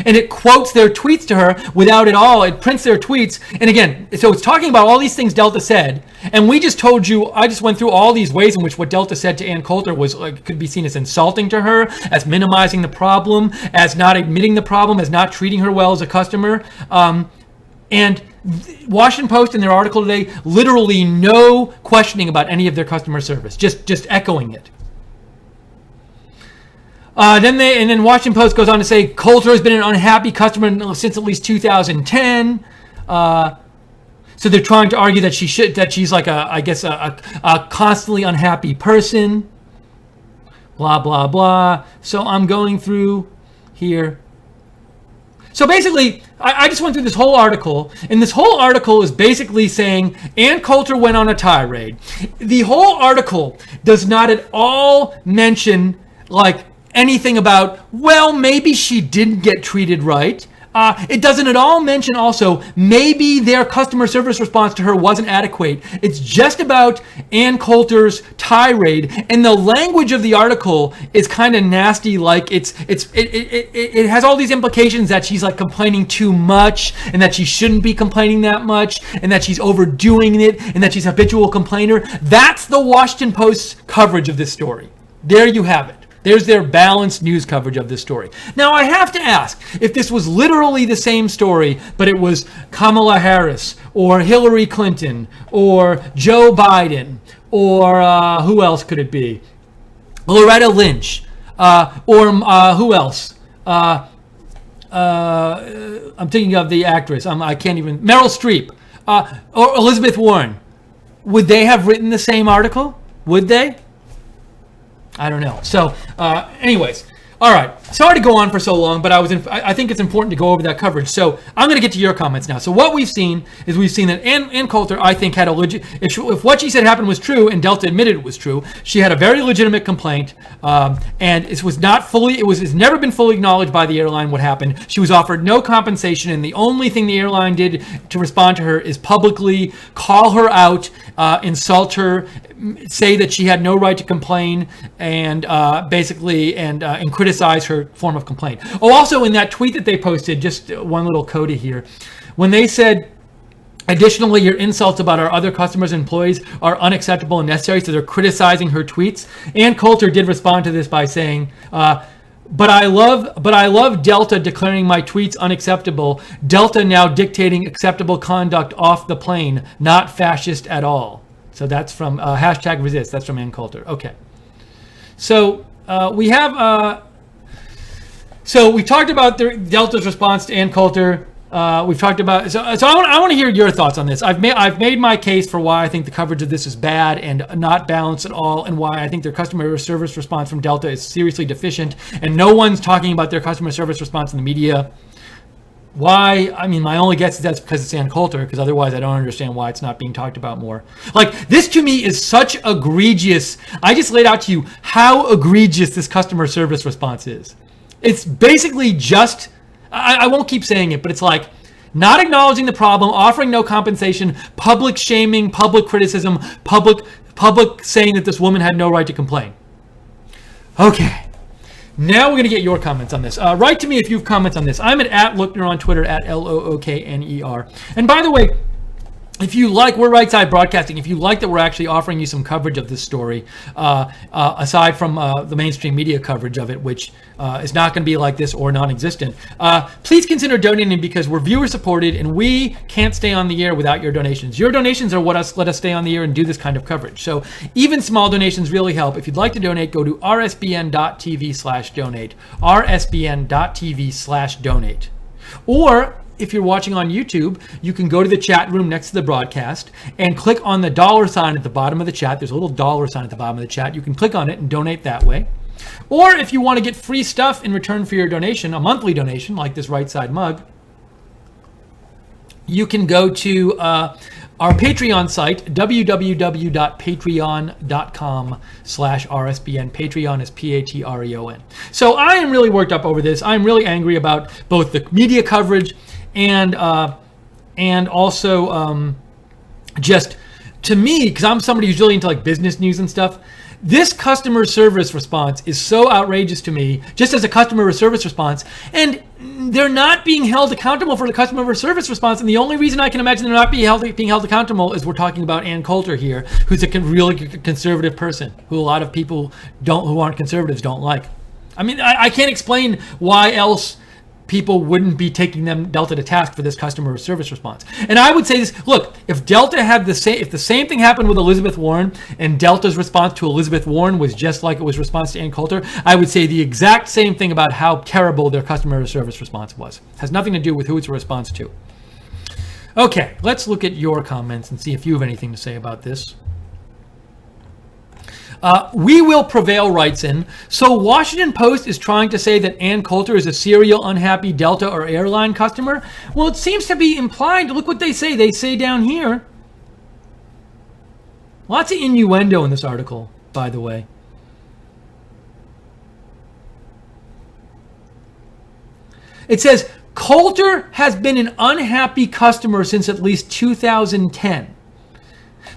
and it quotes their tweets to her without it all. It prints their tweets, and again, so it's talking about all these things Delta said, and we just told you. I just went through all these ways in which what Delta said to Ann Coulter was could be seen as insulting to her, as minimizing the problem, as not admitting the problem, as not treating her well as a customer, and Washington Post in their article today, literally no questioning about any of their customer service, just echoing it. Then Washington Post goes on to say Coulter has been an unhappy customer since at least 2010. So they're trying to argue that she's like a constantly unhappy person. Blah blah blah. So I'm going through here. So basically, I just went through this whole article, and this whole article is basically saying Ann Coulter went on a tirade. The whole article does not at all mention anything about, well, maybe she didn't get treated right. It doesn't at all mention also maybe their customer service response to her wasn't adequate. It's just about Ann Coulter's tirade, and the language of the article is kind of nasty. Like it has all these implications that she's like complaining too much, and that she shouldn't be complaining that much, and that she's overdoing it, and that she's a habitual complainer. That's the Washington Post's coverage of this story. There you have it. There's their balanced news coverage of this story. Now, I have to ask, if this was literally the same story, but it was Kamala Harris, or Hillary Clinton, or Joe Biden, or who else could it be? Loretta Lynch, or who else? I'm thinking of the actress. I can't even. Meryl Streep, or Elizabeth Warren. Would they have written the same article? Would they? I don't know. So, anyways, all right. Sorry to go on for so long, but I think it's important to go over that coverage. So I'm going to get to your comments now. So what we've seen is that Ann Coulter, I think, had a legit. If what she said happened was true, and Delta admitted it was true, she had a very legitimate complaint, and it was not fully. It's never been fully acknowledged by the airline what happened. She was offered no compensation, and the only thing the airline did to respond to her is publicly call her out, insult her, say that she had no right to complain, and basically criticize her form of complaint. Oh, also in that tweet that they posted, just one little coda here, when they said, additionally, your insults about our other customers and employees are unacceptable and necessary, so they're criticizing her tweets. Ann Coulter did respond to this by saying, but I love Delta declaring my tweets unacceptable. Delta now dictating acceptable conduct off the plane, not fascist at all. So that's from #resist. That's from Ann Coulter. Okay. So we have. So we talked about Delta's response to Ann Coulter. We've talked about. So I want to hear your thoughts on this. I've made my case for why I think the coverage of this is bad and not balanced at all, and why I think their customer service response from Delta is seriously deficient, and no one's talking about their customer service response in the media. Why? I mean, my only guess is that's because it's Ann Coulter, because otherwise I don't understand why it's not being talked about more. Like, this to me is such egregious. I just laid out to you how egregious this customer service response is. It's basically just, I won't keep saying it, but it's like not acknowledging the problem, offering no compensation, public shaming, public criticism, public saying that this woman had no right to complain. Okay. Now we're going to get your comments on this. Write to me if you have comments on this. I'm at Lookner on Twitter, at Lookner. And by the way, if you like, we're Right Side Broadcasting. If you like that we're actually offering you some coverage of this story, aside from the mainstream media coverage of it, which is not going to be like this or non-existent, please consider donating, because we're viewer supported and we can't stay on the air without your donations. Your donations are what let us stay on the air and do this kind of coverage. So even small donations really help. If you'd like to donate, go to rsbn.tv/donate. rsbn.tv/donate. Or if you're watching on YouTube, you can go to the chat room next to the broadcast and click on the $sign at the bottom of the chat. There's a little $sign at the bottom of the chat. You can click on it and donate that way. Or if you want to get free stuff in return for your donation, a monthly donation like this Right Side mug, you can go to our Patreon site, www.patreon.com/RSBN. Patreon is Patreon. So I am really worked up over this. I'm really angry about both the media coverage and also just, to me, because I'm somebody who's really into like business news and stuff, this customer service response is so outrageous to me, just as a customer service response, and they're not being held accountable for the customer service response. And the only reason I can imagine they're not being held accountable is we're talking about Ann Coulter here, who's a really conservative person, who a lot of people who aren't conservatives don't like. I mean, I can't explain why else people wouldn't be taking Delta to task for this customer service response. And I would say this, look, if Delta had if the same thing happened with Elizabeth Warren, and Delta's response to Elizabeth Warren was just like it was response to Ann Coulter, I would say the exact same thing about how terrible their customer service response was. It has nothing to do with who it's a response to. Okay, let's look at your comments and see if you have anything to say about this. We Will Prevail writes in, so Washington Post is trying to say that Ann Coulter is a serial unhappy Delta or airline customer? Well, it seems to be implied. Look what they say. They say down here. Lots of innuendo in this article, by the way. It says, Coulter has been an unhappy customer since at least 2010.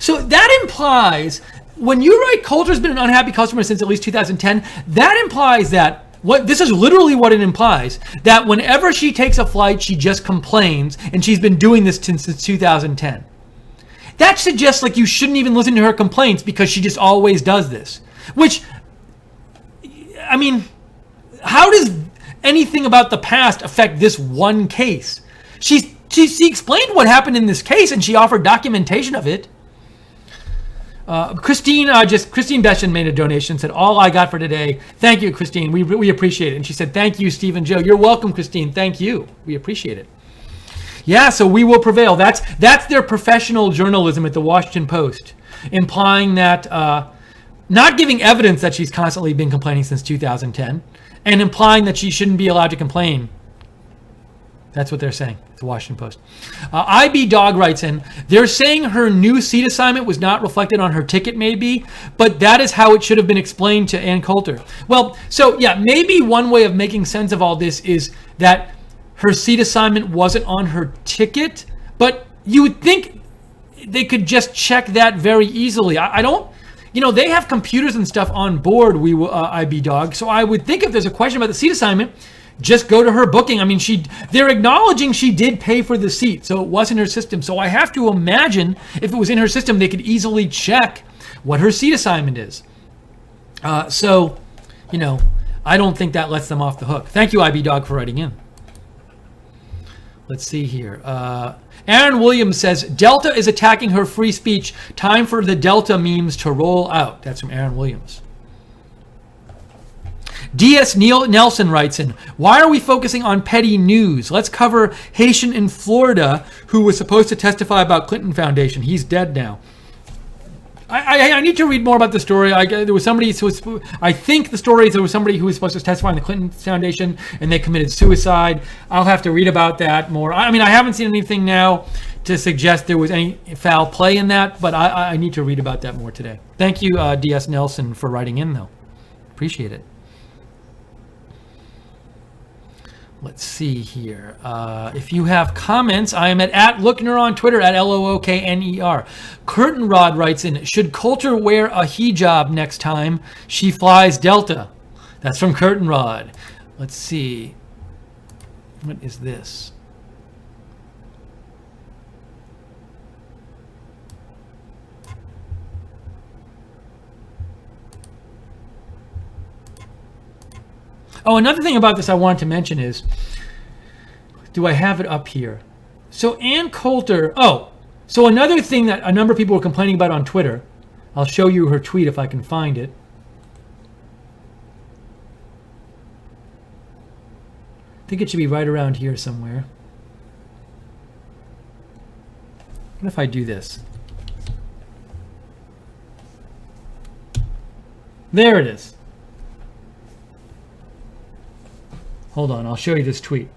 So that implies, when you write Coulter's been an unhappy customer since at least 2010, that implies that, this is literally what it implies, that whenever she takes a flight, she just complains, and she's been doing this since 2010. That suggests like you shouldn't even listen to her complaints because she just always does this. Which, I mean, how does anything about the past affect this one case? She explained what happened in this case, and she offered documentation of it. Christine Beshin made a donation, said, all I got for today. Thank you, Christine. We appreciate it. And she said, thank you, Steve and Joe. You're welcome, Christine. Thank you. We appreciate it. Yeah, so we will prevail. That's their professional journalism at the Washington Post, implying that not giving evidence that she's constantly been complaining since 2010, and implying that she shouldn't be allowed to complain. That's what they're saying. It's the Washington Post. IB Dog writes in, they're saying her new seat assignment was not reflected on her ticket, maybe, but that is how it should have been explained to Ann Coulter. Well, so yeah, maybe one way of making sense of all this is that her seat assignment wasn't on her ticket, but you would think they could just check that very easily. I don't, they have computers and stuff on board, IB Dog, so I would think if there's a question about the seat assignment, just go to her booking. I mean, they're acknowledging she did pay for the seat, so it was in her system. So I have to imagine if it was in her system, they could easily check what her seat assignment is. I don't think that lets them off the hook. Thank you, IB Dog, for writing in. Let's see here. Aaron Williams says, Delta is attacking her free speech. Time for the Delta memes to roll out. That's from Aaron Williams. D.S. Nelson writes in, why are we focusing on petty news? Let's cover Haitian in Florida who was supposed to testify about Clinton Foundation. He's dead now. I need to read more about the story. There was somebody I think the story is there was somebody who was supposed to testify in the Clinton Foundation and they committed suicide. I'll have to read about that more. I mean, I haven't seen anything now to suggest there was any foul play in that, but I need to read about that more today. Thank you, D.S. Nelson, for writing in, though. Appreciate it. Let's see here. If you have comments, I am at Lookner on Twitter, at LOOKNER. Curtain Rod writes in, should Coulter wear a hijab next time she flies Delta? That's from Curtain Rod. Let's see. What is this? Oh, another thing about this I wanted to mention is, do I have it up here? So Ann Coulter, so another thing that a number of people were complaining about on Twitter, I'll show you her tweet if I can find it. I think it should be right around here somewhere. What if I do this? There it is. Hold on, I'll show you this tweet.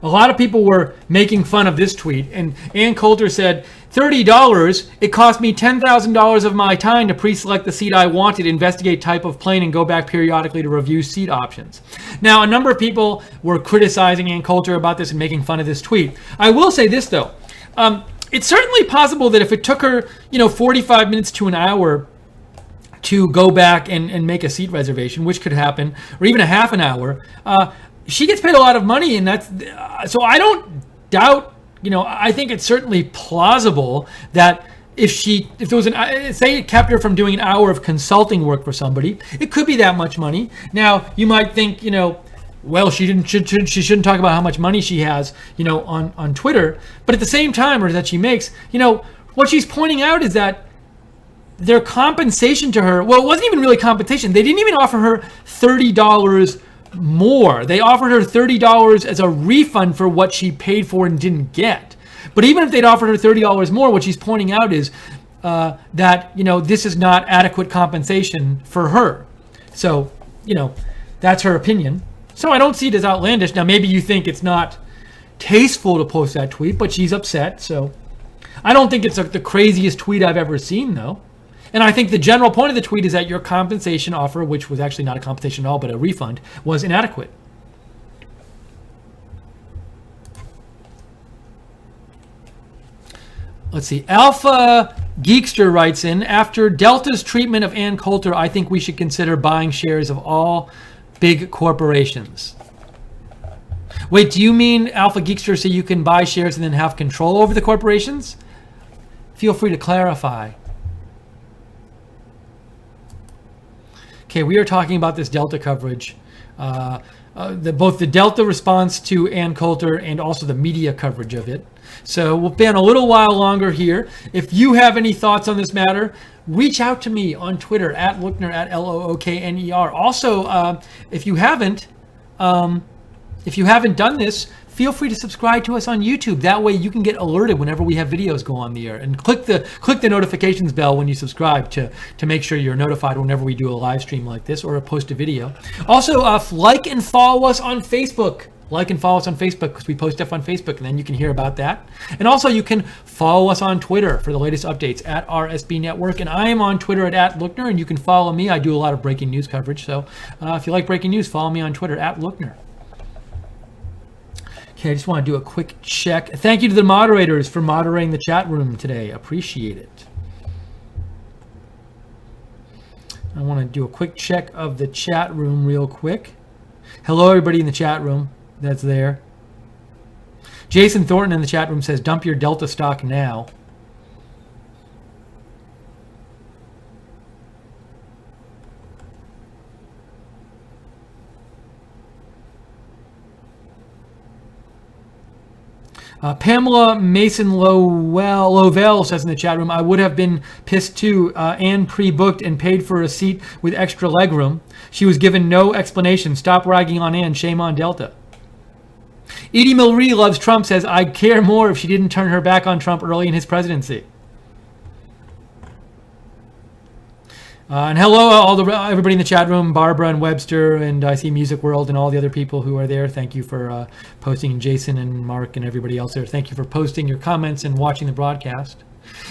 A lot of people were making fun of this tweet, and Ann Coulter said, $30, it cost me $10,000 of my time to pre-select the seat I wanted, investigate type of plane, and go back periodically to review seat options. Now, a number of people were criticizing Ann Coulter about this and making fun of this tweet. I will say this, though. It's certainly possible that if it took her, 45 minutes to an hour to go back and make a seat reservation, which could happen, or even a half an hour, she gets paid a lot of money, and that's so I don't doubt. I think it's certainly plausible that if there was say it kept her from doing an hour of consulting work for somebody, it could be that much money. Now you might think, well, she shouldn't talk about how much money she has, on Twitter, but at the same time, or that she makes, what she's pointing out is that their compensation to her, well, it wasn't even really compensation. They didn't even offer her $30 more. They offered her $30 as a refund for what she paid for and didn't get. But even if they'd offered her $30 more, what she's pointing out is that, this is not adequate compensation for her. So, that's her opinion. So I don't see it as outlandish. Now, maybe you think it's not tasteful to post that tweet, but she's upset. So I don't think it's the craziest tweet I've ever seen, though. And I think the general point of the tweet is that your compensation offer, which was actually not a compensation at all, but a refund, was inadequate. Let's see. Alpha Geekster writes in, after Delta's treatment of Ann Coulter, I think we should consider buying shares of all big corporations. Wait, do you mean, Alpha Geekster, so you can buy shares and then have control over the corporations? Feel free to clarify. Okay, we are talking about this Delta coverage. Both the Delta response to Ann Coulter and also the media coverage of it. So we'll be on a little while longer here. If you have any thoughts on this matter, reach out to me on Twitter at Lookner, at Lookner. Also, if you haven't done this, feel free to subscribe to us on YouTube. That way you can get alerted whenever we have videos go on the air. And click the notifications bell when you subscribe to make sure you're notified whenever we do a live stream like this or post a video. Also, like and follow us on Facebook. Like and follow us on Facebook because we post stuff on Facebook, and then you can hear about that. And also you can follow us on Twitter for the latest updates at RSB Network. And I am on Twitter at Lookner, and you can follow me. I do a lot of breaking news coverage. So if you like breaking news, follow me on Twitter at Lookner. Okay, I just want to do a quick check. Thank you to the moderators for moderating the chat room today. Appreciate it. I want to do a quick check of the chat room real quick. Hello, everybody in the chat room that's there. Jason Thornton in the chat room says, dump your Delta stock now. Pamela Mason Lovell says in the chat room, I would have been pissed too. Ann pre-booked and paid for a seat with extra legroom. She was given no explanation. Stop ragging on Ann. Shame on Delta. Edie Milrie loves Trump says, I'd care more if she didn't turn her back on Trump early in his presidency. And hello, everybody in the chat room, Barbara and Webster, and I see Music World and all the other people who are there. Thank you for posting, Jason and Mark and everybody else there. Thank you for posting your comments and watching the broadcast.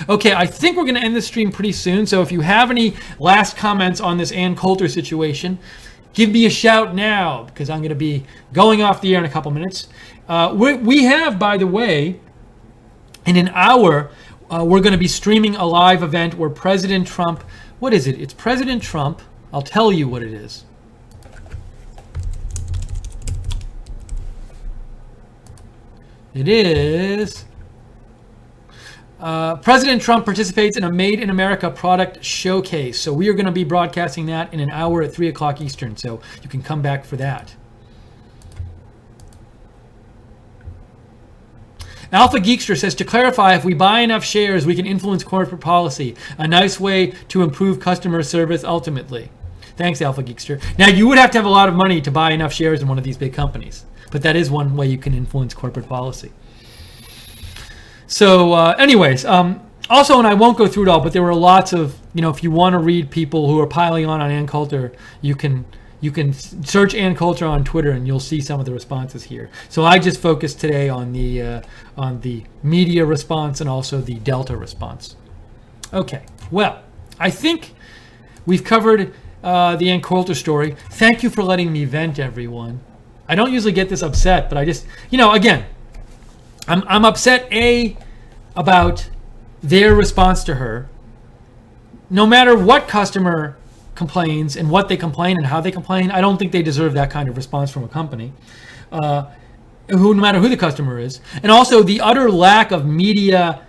Okay, I think we're going to end the stream pretty soon. So if you have any last comments on this Ann Coulter situation, give me a shout now because I'm going to be going off the air in a couple minutes. We have, by the way, in an hour, we're going to be streaming a live event where President Trump... What is it? It's President Trump. I'll tell you what it is. It is... President Trump participates in a Made in America product showcase. So we are going to be broadcasting that in an hour at 3 o'clock Eastern. So you can come back for that. Alpha Geekster says, to clarify, if we buy enough shares, we can influence corporate policy. A nice way to improve customer service ultimately. Thanks, Alpha Geekster. Now, you would have to have a lot of money to buy enough shares in one of these big companies. But that is one way you can influence corporate policy. So anyways, also, and I won't go through it all, but there were lots of, if you want to read people who are piling on Ann Coulter, you can search Ann Coulter on Twitter and you'll see some of the responses here. So I just focused today on the media response and also the Delta response. Okay, well, I think we've covered the Ann Coulter story. Thank you for letting me vent, everyone. I don't usually get this upset, but I just, again, I'm upset, about their response to her. No matter what customer complains and what they complain and how they complain, I don't think they deserve that kind of response from a company, no matter who the customer is. And also the utter lack of media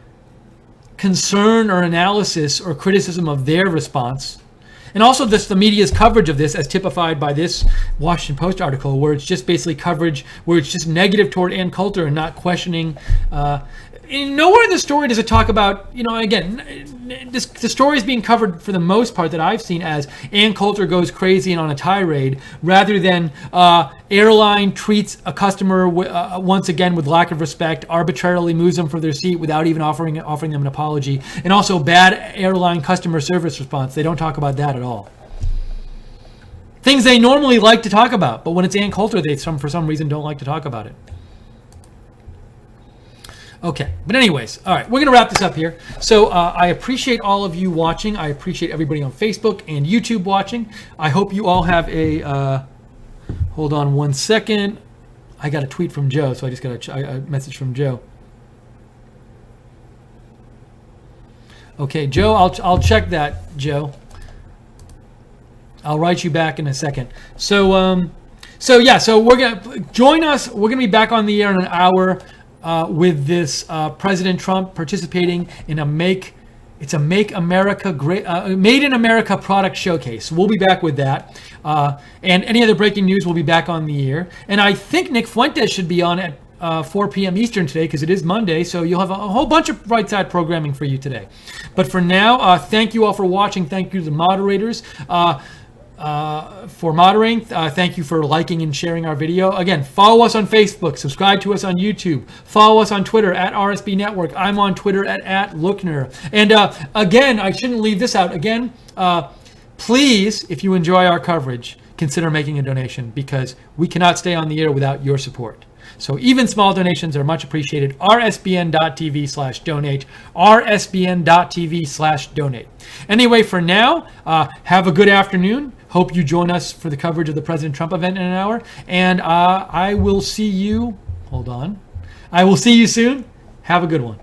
concern or analysis or criticism of their response. And also the media's coverage of this, as typified by this Washington Post article, where it's just basically coverage, where it's just negative toward Ann Coulter and not questioning. Nowhere in the story does it talk about, again, the story is being covered for the most part that I've seen as Ann Coulter goes crazy and on a tirade, rather than airline treats a customer once again with lack of respect, arbitrarily moves them for their seat without even offering them an apology, and also bad airline customer service response. They don't talk about that at all. Things they normally like to talk about, but when it's Ann Coulter, they for some reason don't like to talk about it. Okay, but anyways, all right, we're going to wrap this up here. So I appreciate all of you watching. I appreciate everybody on Facebook and YouTube watching. I hope you all have a, hold on one second. I got a tweet from Joe, so I just got a message from Joe. Okay, Joe, I'll check that, Joe. I'll write you back in a second. So we're gonna join us. We're gonna be back on the air in an hour with this President Trump participating in a Make America Great, Made in America product showcase. We'll be back with that, and any other breaking news, we'll be back on the air. And I think Nick Fuentes should be on at 4 p.m. Eastern today because it is Monday, so you'll have a whole bunch of Right Side programming for you today. But for now, thank you all for watching. Thank you to the moderators for moderating. Thank you for liking and sharing our video. Again, follow us on Facebook, subscribe to us on YouTube, follow us on Twitter at RSB Network. I'm on Twitter at Lookner. And again, I shouldn't leave this out. Again, please, if you enjoy our coverage, consider making a donation because we cannot stay on the air without your support. So even small donations are much appreciated. rsbn.tv/donate. rsbn.tv/donate. Anyway, for now, have a good afternoon. Hope you join us for the coverage of the President Trump event in an hour. And I will see you. Hold on. I will see you soon. Have a good one.